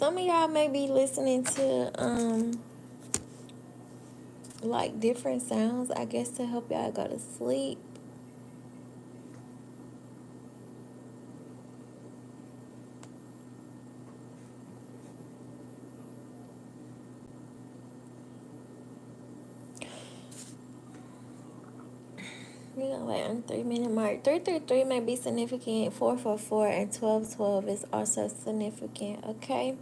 Some of y'all may be listening to like different sounds, I guess, to help y'all go to sleep. We got like on 3 minute mark. 333 may be significant. 444 and 1212 is also significant. Okay.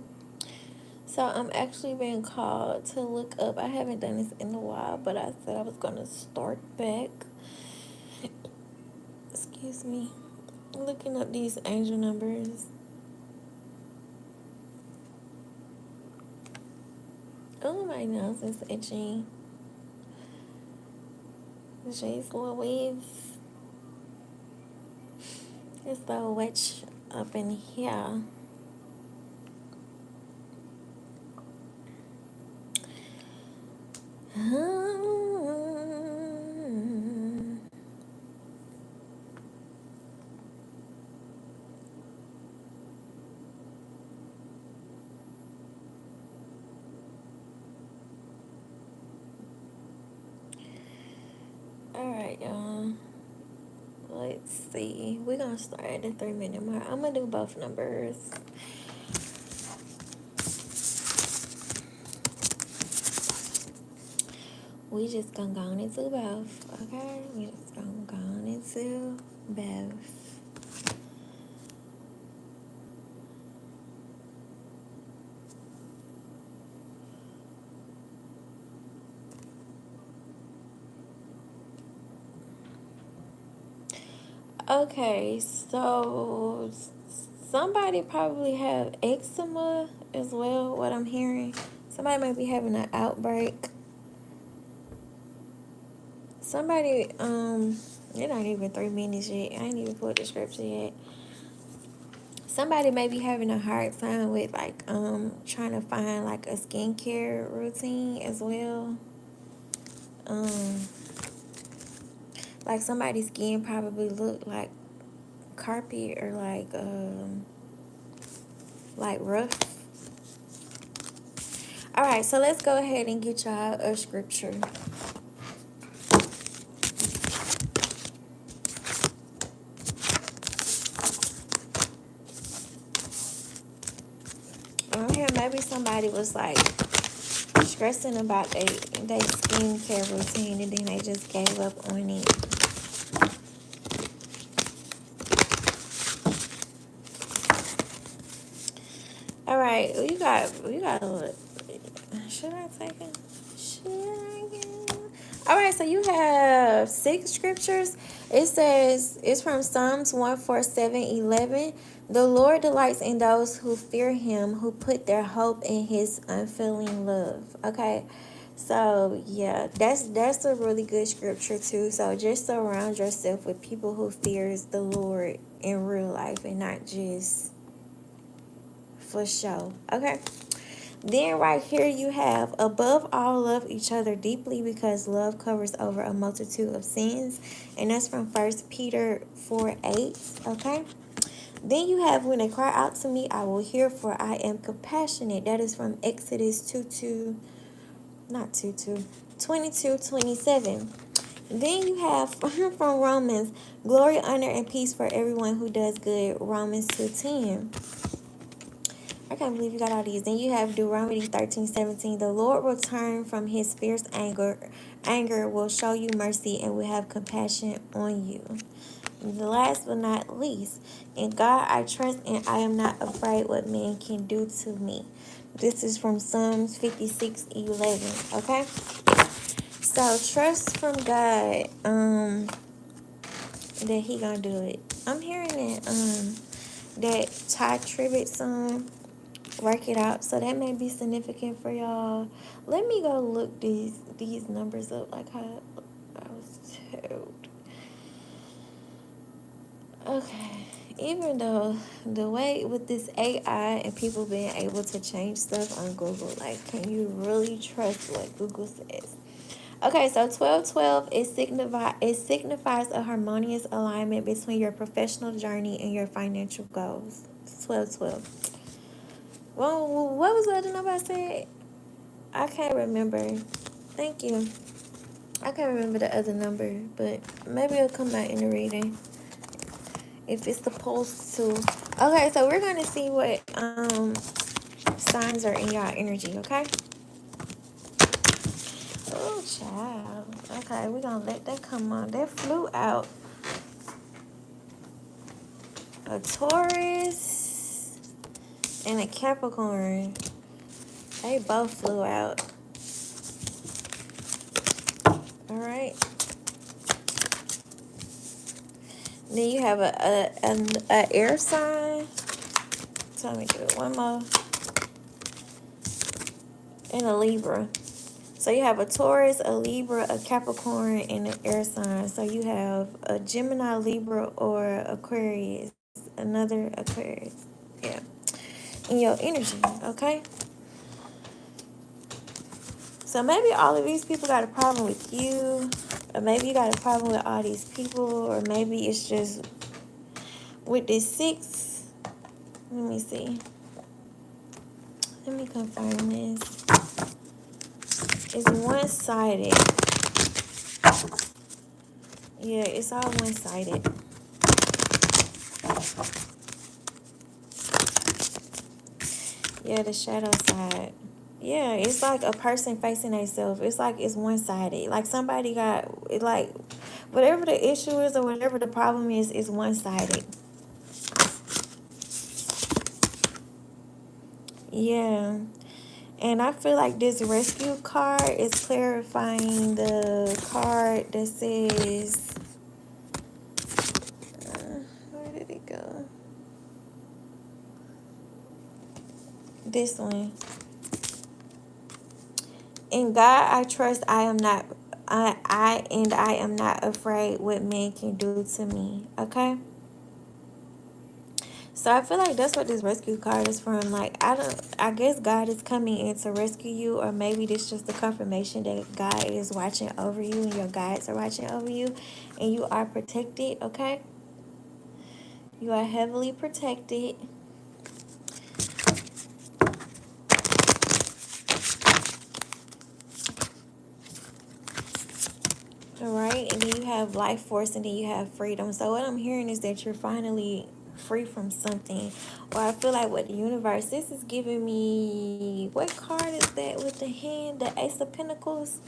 So I'm actually being called to look up. I haven't done this in a while, but I said I was gonna start back. Excuse me. Looking up these angel numbers. Oh, my nose is itching. Jeez Louise. It's so wet up in here. Alright, y'all. Let's see. We're going to start at the 3 minute mark. I'm going to do both numbers. We just going to go on into both. Okay? We just going to go on into both. Okay, so somebody probably have eczema as well, what I'm hearing. Somebody might be having an outbreak. Somebody, you're not even 3 minutes yet. I ain't even put the scripture yet. Somebody may be having a hard time with like trying to find like a skincare routine as well. Like somebody's skin probably look like carpet or like rough. All right, so let's go ahead and get y'all a scripture. Okay, maybe somebody was like stressing about their skincare routine and then they just gave up on it. All right, we got what? Should I take it? All right, so you have 6 scriptures. It says, it's from Psalms 147:11. The Lord delights in those who fear him, who put their hope in his unfailing love. Okay, so yeah, that's a really good scripture too. So just surround yourself with people who fears the Lord in real life and not just for show. Okay. Then right here you have, above all, love each other deeply because love covers over a multitude of sins. And that's from 1 Peter 4:8. Okay. Then you have, when they cry out to me, I will hear, for I am compassionate. That is from Exodus 22:27. Then you have from Romans, glory, honor, and peace for everyone who does good. Romans 2:10. I can't believe you got all these. Then you have Deuteronomy 13:17. The Lord will turn from his fierce anger, will show you mercy, and will have compassion on you. And the last but not least, in God I trust, and I am not afraid what man can do to me. This is from Psalms 56:11. Okay? So trust from God that he gonna do it. I'm hearing that Ty Tribbett song, Work It Out. So that may be significant for y'all. Let me go look these numbers up like how I was told. Okay. Even though the way with this AI and people being able to change stuff on Google, like, can you really trust what Google says? Okay, so 1212 it signifies a harmonious alignment between your professional journey and your financial goals. 1212. Well, what was the other number I said? I can't remember. Thank you. I can't remember the other number, but maybe it'll come out in the reading if it's supposed to. Okay, so we're gonna see what signs are in y'all energy. Okay. Oh, child. Okay, we're gonna let that come on. That flew out. A Taurus and a Capricorn. They both flew out. All right. Then you have a air sign. So let me do it one more. And a Libra. So you have a Taurus, a Libra, a Capricorn, and an air sign. So you have a Gemini, Libra, or Aquarius. Another Aquarius. Yeah. In your energy, okay? So maybe all of these people got a problem with you. Or maybe you got a problem with all these people. Or maybe it's just with this 6. Let me see. Let me confirm this. It's one-sided. Yeah, it's all one-sided. Yeah, the shadow side. Yeah, it's like a person facing themselves. It's like it's one-sided. Like somebody got, it like, whatever the issue is or whatever the problem is one-sided. Yeah. And I feel like this rescue card is clarifying the card that says, where did it go? This one. In God I trust. I am not afraid what man can do to me. Okay? So I feel like that's what this rescue card is from. Like I guess God is coming in to rescue you, or maybe this is just the confirmation that God is watching over you and your guides are watching over you and you are protected, okay? You are heavily protected. All right, and then you have life force, and then you have freedom. So what I'm hearing is that you're finally free from something. Or I feel like with the universe, this is giving me, what card is that with the hand? The Ace of Pentacles.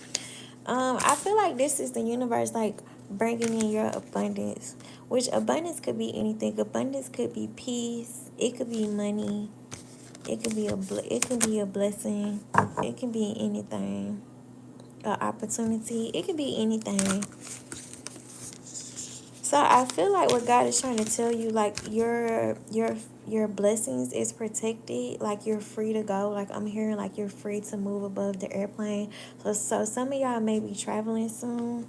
I feel like this is the universe like bringing in your abundance, which abundance could be anything. Abundance could be peace. It could be money. It could be it could be a blessing. It can be anything. An opportunity. It could be anything. So I feel like what God is trying to tell you, like your blessings is protected, like you're free to go. Like I'm hearing like you're free to move above the airplane. So some of y'all may be traveling soon.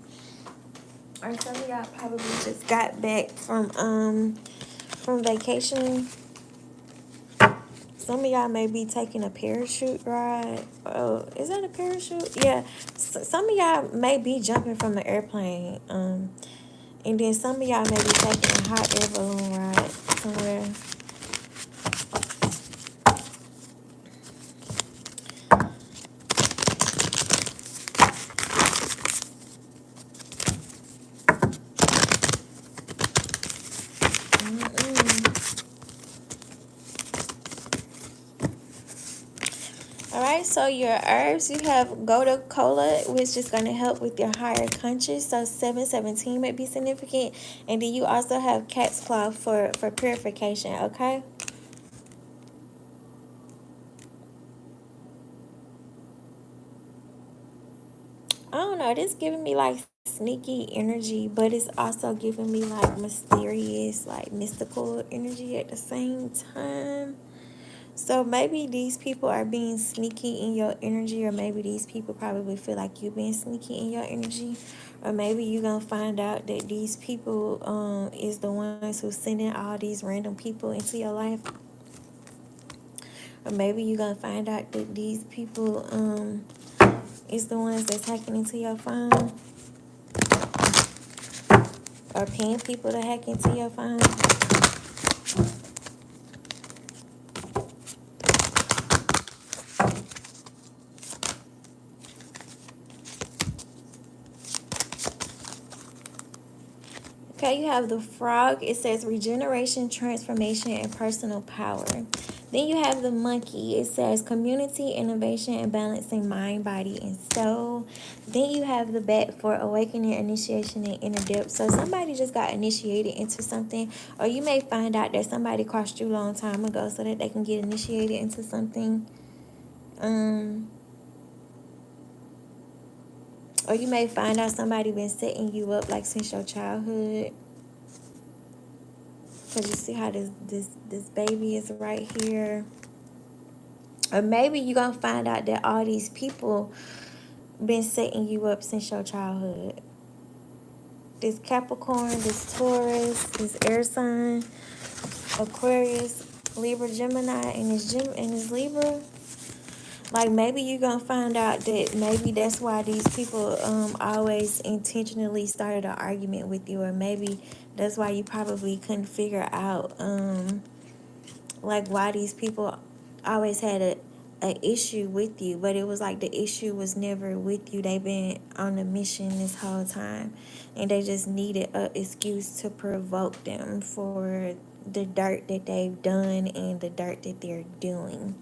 Or some of y'all probably just got back from vacation. Some of y'all may be taking a parachute ride. Oh, is that a parachute? Yeah. Some of y'all may be jumping from the airplane. And then some of y'all may be taking a hot air balloon ride somewhere. Alright, so your herbs, you have Goda Cola, which is going to help with your higher conscious. So 717 might be significant. And then you also have cat's claw for purification, okay? I don't know, this giving me like sneaky energy, but it's also giving me like mysterious, like mystical energy at the same time. So maybe these people are being sneaky in your energy, or maybe these people probably feel like you're being sneaky in your energy, or maybe you're gonna find out that these people is the ones who sending all these random people into your life, or maybe you're gonna find out that these people is the ones that's hacking into your phone, or paying people to hack into your phone. Okay, you have the frog. It says regeneration, transformation, and personal power. Then you have the monkey. It says community, innovation, and balancing mind, body, and soul. Then you have the bat for awakening, initiation, and inner depth. So somebody just got initiated into something, or you may find out that somebody crossed you a long time ago so that they can get initiated into something. Or you may find out somebody been setting you up like since your childhood. Cause you see how this baby is right here. Or maybe you're gonna find out that all these people been setting you up since your childhood. This Capricorn, this Taurus, this air sign, Aquarius, Libra, Gemini, and this Libra. Like maybe you're gonna find out that maybe that's why these people always intentionally started an argument with you, or maybe that's why you probably couldn't figure out like why these people always had a issue with you, but it was like the issue was never with you. They've been on a mission this whole time, and they just needed an excuse to provoke them for the dirt that they've done and the dirt that they're doing.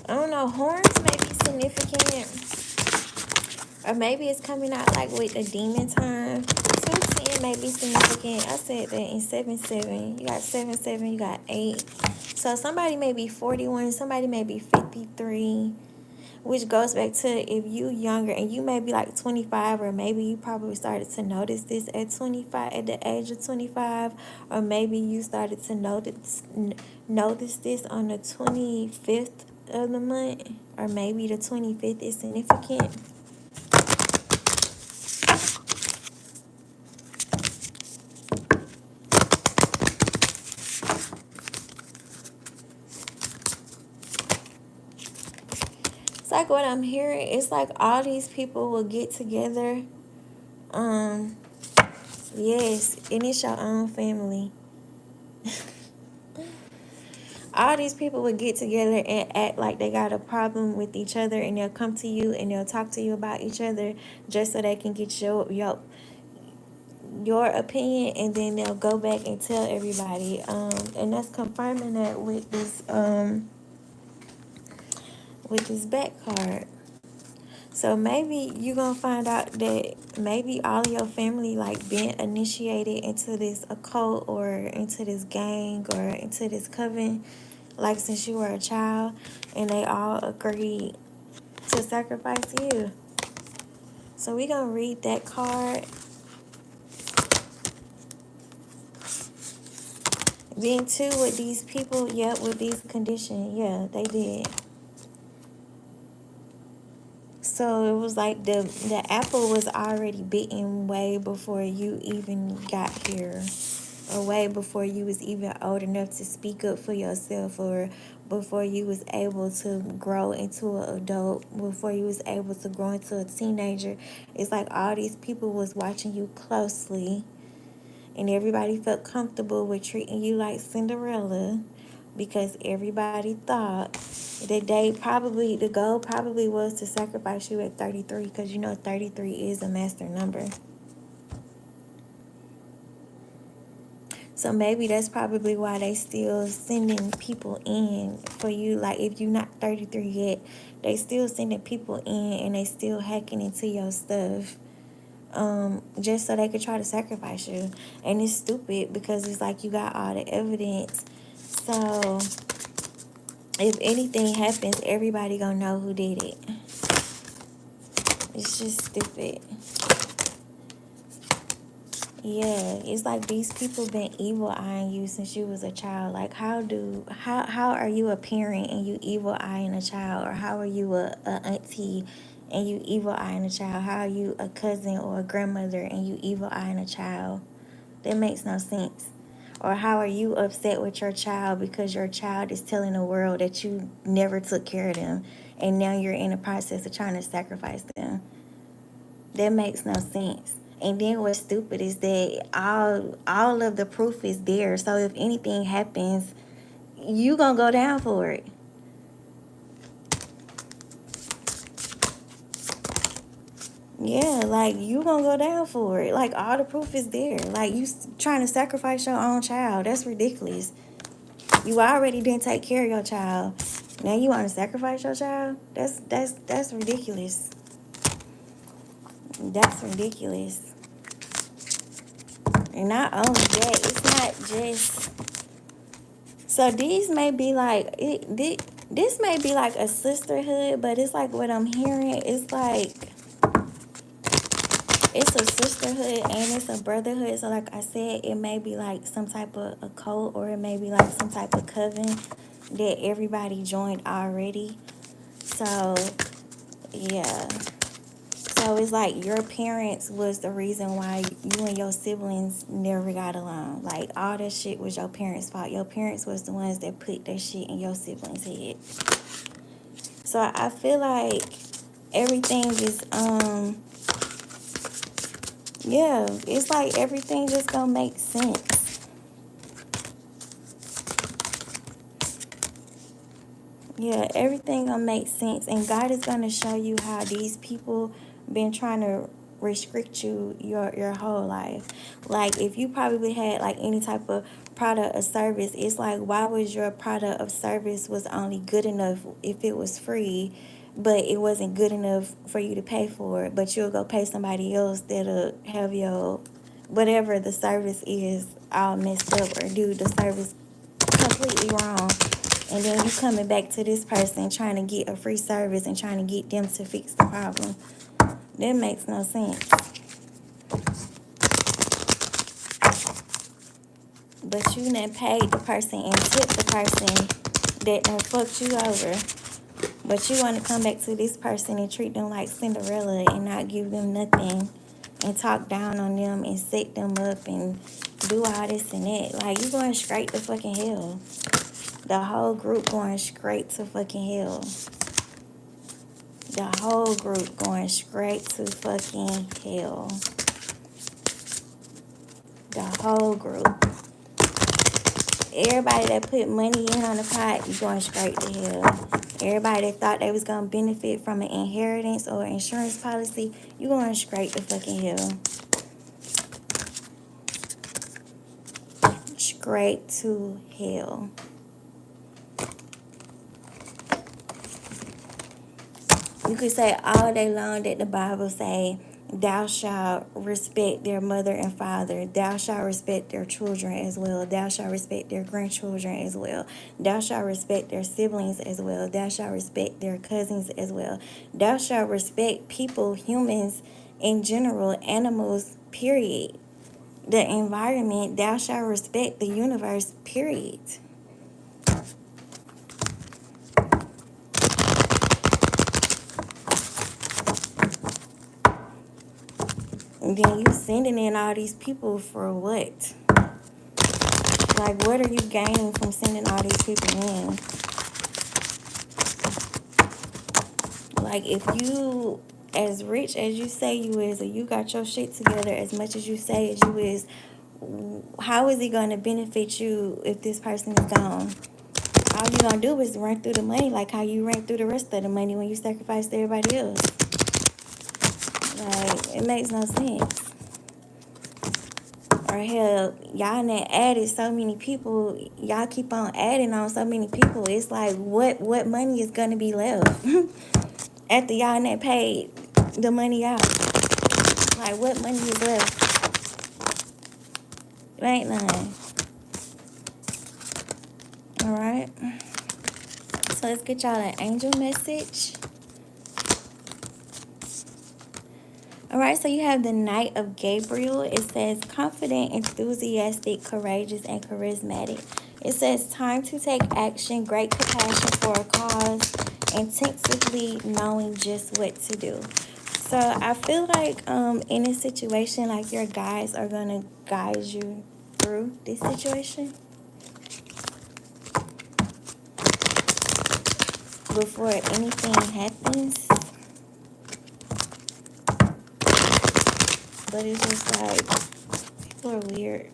I don't know, horns may be significant, or maybe it's coming out like with the demon time. 210 may be significant. I said that in 7-7. You got 7-7, you got 8. So somebody may be 41, somebody may be 53, which goes back to if you younger and you may be like 25, or maybe you probably started to notice this at 25, at the age of 25, or maybe you started to notice this on the 25th of the month, or maybe the 25th is significant. It's like what I'm hearing, it's like all these people will get together. Yes, and it's your own family. All these people would get together and act like they got a problem with each other, and they'll come to you and they'll talk to you about each other just so they can get your opinion, and then they'll go back and tell everybody. And that's confirming that with this back card. So maybe you're gonna find out that maybe all of your family like been initiated into this occult, or into this gang, or into this coven, like since you were a child, and they all agreed to sacrifice you. So we're gonna read that card. Then too, with these people, yeah, with these conditions, yeah, they did. So it was like the apple was already bitten way before you even got here, or way before you was even old enough to speak up for yourself, or before you was able to grow into an adult, before you was able to grow into a teenager. It's like all these people was watching you closely, and everybody felt comfortable with treating you like Cinderella, because everybody thought that the goal probably was to sacrifice you at 33, because 33 is a master number. So maybe that's probably why they still sending people in for you. Like if you're not 33 yet, they still sending people in, and they still hacking into your stuff. Just so they could try to sacrifice you. And it's stupid, because it's like you got all the evidence. So if anything happens, everybody gonna know who did it. It's just stupid. Yeah, it's like these people been evil eyeing you since you was a child. Like how are you a parent and you evil eyeing a child? Or how are you a auntie and you evil eyeing a child? How are you a cousin or a grandmother and you evil eyeing a child? That makes no sense. Or how are you upset with your child because your child is telling the world that you never took care of them, and now you're in the process of trying to sacrifice them? That makes no sense. And then what's stupid is that all of the proof is there. So if anything happens, you gonna go down for it. Yeah, like, you gonna go down for it. Like, all the proof is there. Like, you trying to sacrifice your own child. That's ridiculous. You already didn't take care of your child. Now you want to sacrifice your child? That's ridiculous. That's ridiculous. And not only that, it's not just. So these may be like this may be like a sisterhood, but it's like what I'm hearing. It's like it's a sisterhood and it's a brotherhood. So like I said, it may be like some type of a cult, or it may be like some type of coven that everybody joined already. So yeah. So it's like your parents was the reason why you and your siblings never got along. Like, all that shit was your parents' fault. Your parents was the ones that put that shit in your siblings' head. So I feel like everything is yeah, it's like everything just gonna make sense. Yeah, everything gonna make sense, and God is gonna show you how these people been trying to restrict you your whole life. Like, if you probably had like any type of product or service, it's like, why was your product of service was only good enough if it was free, but it wasn't good enough for you to pay for it, but you'll go pay somebody else that'll have your whatever the service is all messed up, or do the service completely wrong, and then you coming back to this person trying to get a free service and trying to get them to fix the problem. That makes no sense. But you done paid the person and tipped the person that done fucked you over. But you want to come back to this person and treat them like Cinderella and not give them nothing, and talk down on them and set them up and do all this and that. Like, you going straight to fucking hell. The whole group going straight to fucking hell. The whole group going straight to fucking hell. The whole group. Everybody that put money in on the pot, you going straight to hell. Everybody that thought they was going to benefit from an inheritance or insurance policy, you going straight to fucking hell. Straight to hell. You could say all day long that the Bible say, thou shalt respect their mother and father. Thou shalt respect their children as well. Thou shalt respect their grandchildren as well. Thou shalt respect their siblings as well. Thou shalt respect their cousins as well. Thou shalt respect people, humans in general, animals, period. The environment, thou shalt respect the universe, period. And then you sending in all these people for what? Like, what are you gaining from sending all these people in? Like, if you as rich as you say you is, or you got your shit together as much as you say as you is, how is it going to benefit you if this person is gone? All you going to do is run through the money like how you ran through the rest of the money when you sacrificed everybody else. Like, it makes no sense. Or hell, y'all done added so many people. Y'all keep on adding on so many people. It's like, what money is gonna be left after y'all done paid the money out? Like, what money is left? It ain't none. All right. So let's get y'all an angel message. All right, so you have the Knight of Gabriel. It says confident, enthusiastic, courageous, and charismatic. It says time to take action, great compassion for a cause, intensively knowing just what to do. So I feel like in a situation, like, your guides are going to guide you through this situation before anything happens. But it's just like, people are weird.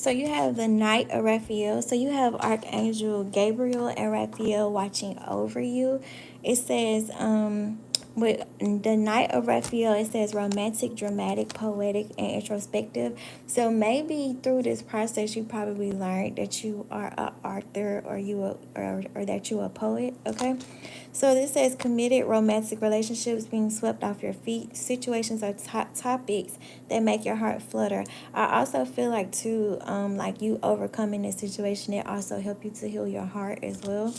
So you have the Knight of Raphael. So you have Archangel Gabriel and Raphael watching over you. It says, with the Knight of Raphael, it says romantic, dramatic, poetic, and introspective. So maybe through this process, you probably learned that you are an author, or that you a poet. Okay. So this says committed romantic relationships being swept off your feet. Situations or topics that make your heart flutter. I also feel like too, like you overcoming this situation, it also help you to heal your heart as well.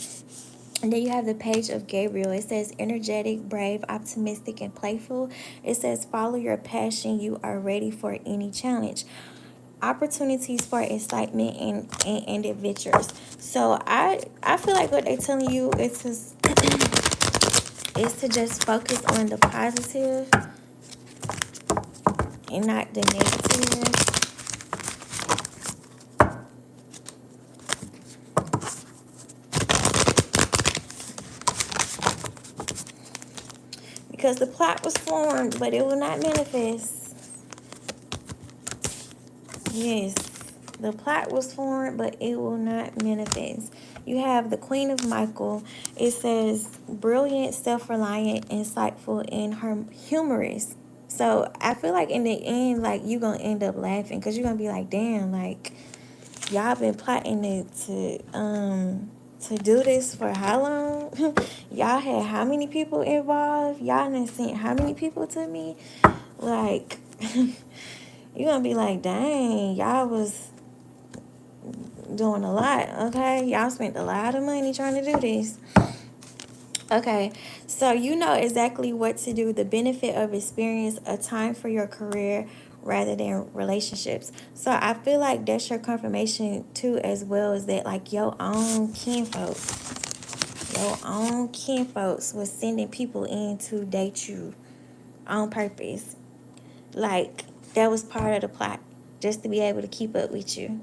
And then you have the Page of Gabriel. It says energetic, brave, optimistic, and playful. It says follow your passion. You are ready for any challenge. Opportunities for excitement and adventures. So I feel like what they're telling you is is to just focus on the positive and not the negative. Because the plot was formed, but it will not manifest. Yes, the plot was formed, but it will not manifest. You have the Queen of Michael. It says brilliant, self-reliant, insightful, and humorous. So I feel like in the end, like you're gonna end up laughing because you're gonna be like, damn, like y'all been plotting to do this for how long? Y'all had how many people involved? Y'all done sent how many people to me? Like you're gonna be like, dang, y'all was doing a lot, okay? Y'all spent a lot of money trying to do this. Okay, so you know exactly what to do. The benefit of experience, a time for your career rather than relationships. So I feel like that's your confirmation too, as well as that like your own kinfolks was sending people in to date you on purpose. Like that was part of the plot, just to be able to keep up with you.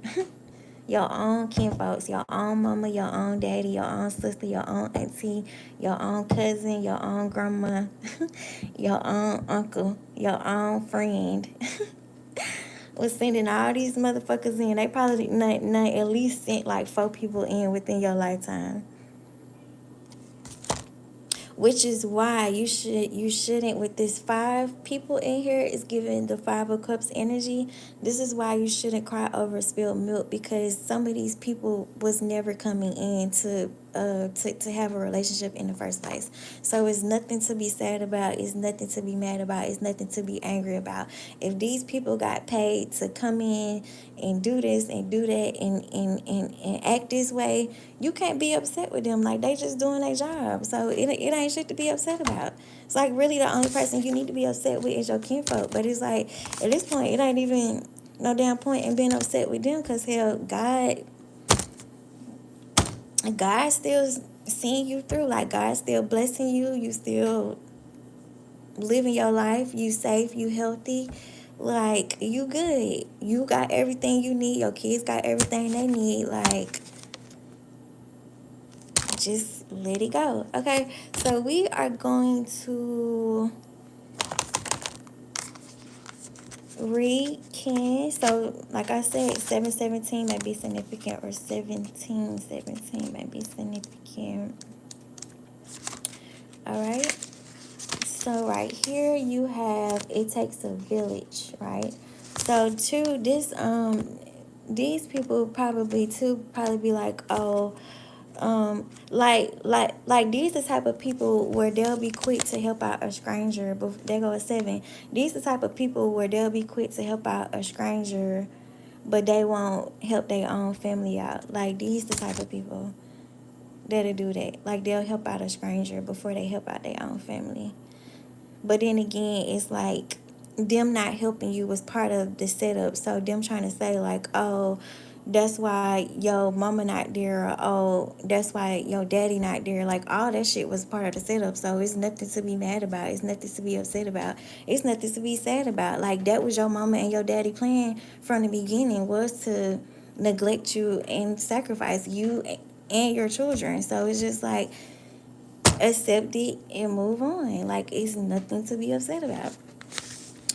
Your own kinfolks, your own mama, your own daddy, your own sister, your own auntie, your own cousin, your own grandma, your own uncle, your own friend was sending all these motherfuckers in. They probably not at least sent like 4 people in within your lifetime. Which is why you shouldn't, with this 5 people in here is giving the 5 of Cups energy. This is why you shouldn't cry over spilled milk, because some of these people was never coming in to have a relationship in the first place. So it's nothing to be sad about, it's nothing to be mad about, it's nothing to be angry about. If these people got paid to come in and do this and do that and act this way, you can't be upset with them. Like, they just doing their job. So it ain't shit to be upset about. It's like really the only person you need to be upset with is your kinfolk. But it's like at this point it ain't even no damn point in being upset with them, because hell, God still seeing you through. Like, God's still blessing you. You still living your life. You safe. You healthy. Like, you good. You got everything you need. Your kids got everything they need. Like, just let it go. Okay, so we are going to read Ken. So like I said, 717 may be significant, or 1717 may be significant. All right, so right here you have it takes a village, right? So to this these people probably be like, oh, like these the type of people where they'll be quick to help out a stranger. But they go at 7. These the type of people where they'll be quick to help out a stranger, but they won't help their own family out. Like, these the type of people that'll do that. Like, they'll help out a stranger before they help out their own family. But then again, it's like them not helping you was part of the setup. So them trying to say like, oh, that's why your mama not there, or oh, that's why your daddy not there. Like, all that shit was part of the setup. So it's nothing to be mad about. It's nothing to be upset about. It's nothing to be sad about. Like, that was your mama and your daddy plan from the beginning, was to neglect you and sacrifice you and your children. So it's just like, accept it and move on. Like, it's nothing to be upset about.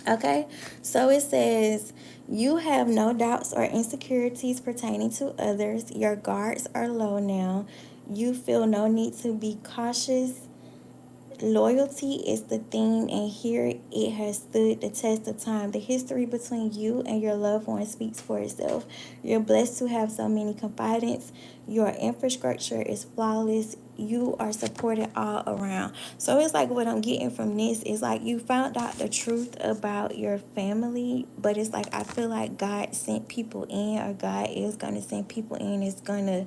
Okay, so it says, you have no doubts or insecurities pertaining to others. Your guards are low now. You feel no need to be cautious. Loyalty is the theme, and here it has stood the test of time. The history between you and your loved one speaks for itself. You're blessed to have so many confidants. Your infrastructure is flawless. You are supported all around. So it's like what I'm getting from this is like you found out the truth about your family, but it's like I feel like God sent people in, or God is going to send people in. It's going to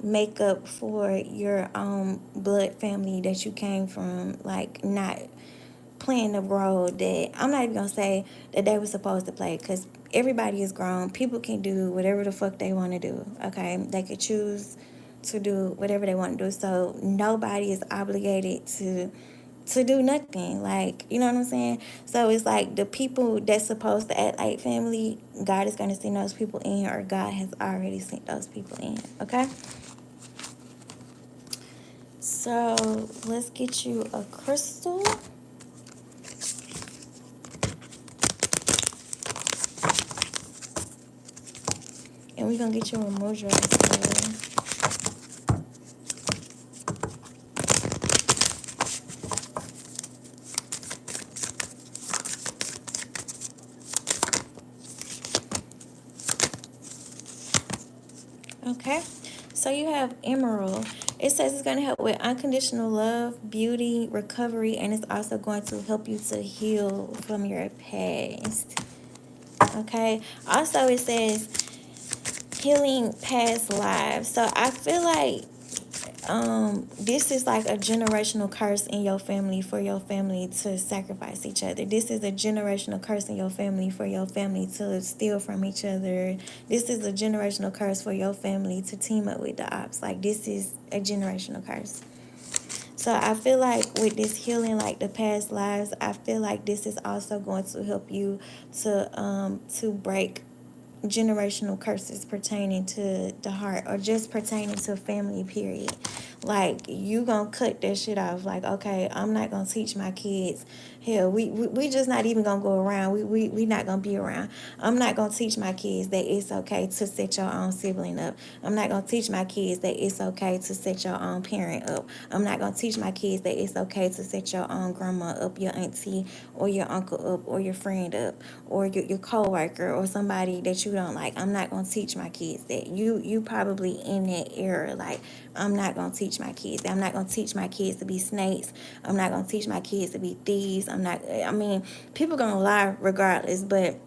make up for your blood family that you came from, like not playing the role that I'm not even gonna say that they were supposed to play, because everybody is grown. People can do whatever the fuck they want to do. Okay, they could choose to do whatever they want to do, so nobody is obligated to do nothing, like, you know what I'm saying? So it's like the people that's supposed to act like family, God is going to send those people in, or God has already sent those people in. Okay, so let's get you a crystal, and we're gonna get you a mudra as well. Okay, so you have emerald. It says it's going to help with unconditional love, beauty, recovery, and it's also going to help you to heal from your past. Okay, also it says healing past lives. So I feel like this is like a generational curse in your family, for your family to sacrifice each other. This is a generational curse in your family for your family to steal from each other. This is a generational curse for your family to team up with the ops. Like, this is a generational curse. So I feel like with this healing, like the past lives, I feel like this is also going to help you to break generational curses pertaining to the heart, or just pertaining to family, period. Like, you gonna cut that shit off. Like, okay, I'm not gonna teach my kids. Hell, we just not even gonna go around. We not gonna be around. I'm not gonna teach my kids that it's okay to set your own sibling up. I'm not gonna teach my kids that it's okay to set your own parent up. I'm not gonna teach my kids that it's okay to set your own grandma up, your auntie, or your uncle up, or your friend up, or your co-worker, or somebody that you don't like. I'm not gonna teach my kids that. You probably in that era. Like, I'm not gonna teach my kids. I'm not gonna teach my kids to be snakes. I'm not gonna teach my kids to be thieves. I mean, people gonna lie regardless, but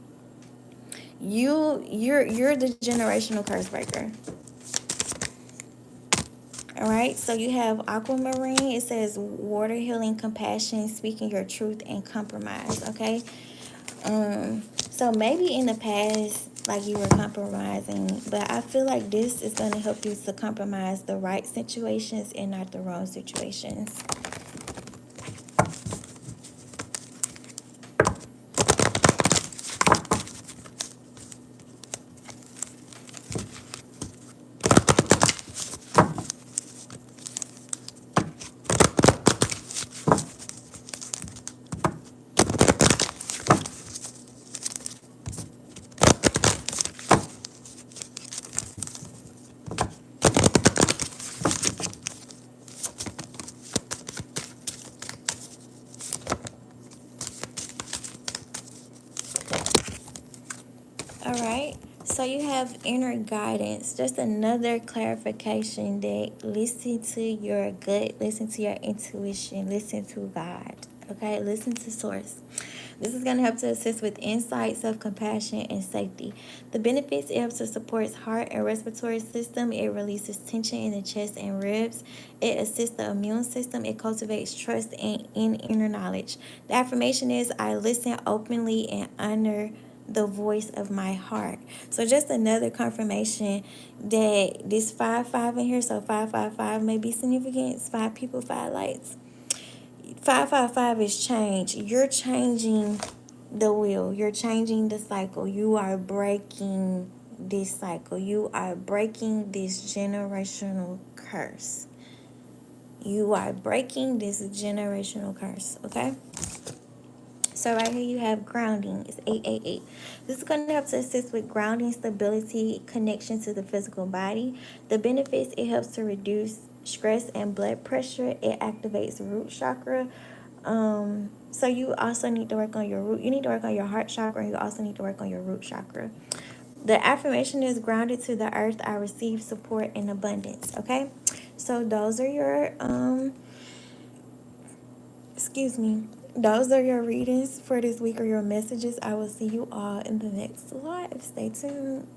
you're the generational curse breaker. All right, so you have aquamarine. It says water, healing, compassion, speaking your truth, and compromise. Okay, so maybe in the past, like, you were compromising, but I feel like this is going to help you to compromise the right situations and not the wrong situations. All right. So you have inner guidance. Just another clarification that listen to your gut, listen to your intuition, listen to God. Okay, listen to source. This is going to help to assist with insight, self-compassion, and safety. The benefits: it helps to support heart and respiratory system. It releases tension in the chest and ribs. It assists the immune system. It cultivates trust and in inner knowledge. The affirmation is, I listen openly and honor the voice of my heart. So just another confirmation that this 5-5 in here, so 5-5-5 may be significant. It's 5 people, 5 lights. 5-5-5 is change. You're changing the wheel. You're changing the cycle. You are breaking this cycle. You are breaking this generational curse. You are breaking this generational curse, okay? So right here you have grounding. It's 888. This is going to help to assist with grounding, stability, connection to the physical body. The benefits, it helps to reduce stress and blood pressure. It activates the root chakra. So you also need to work on your root. You need to work on your heart chakra, and you also need to work on your root chakra. The affirmation is grounded to the earth. I receive support and abundance. Okay, so those are your excuse me. Those are your readings for this week or your messages. I will see you all in the next live. Stay tuned.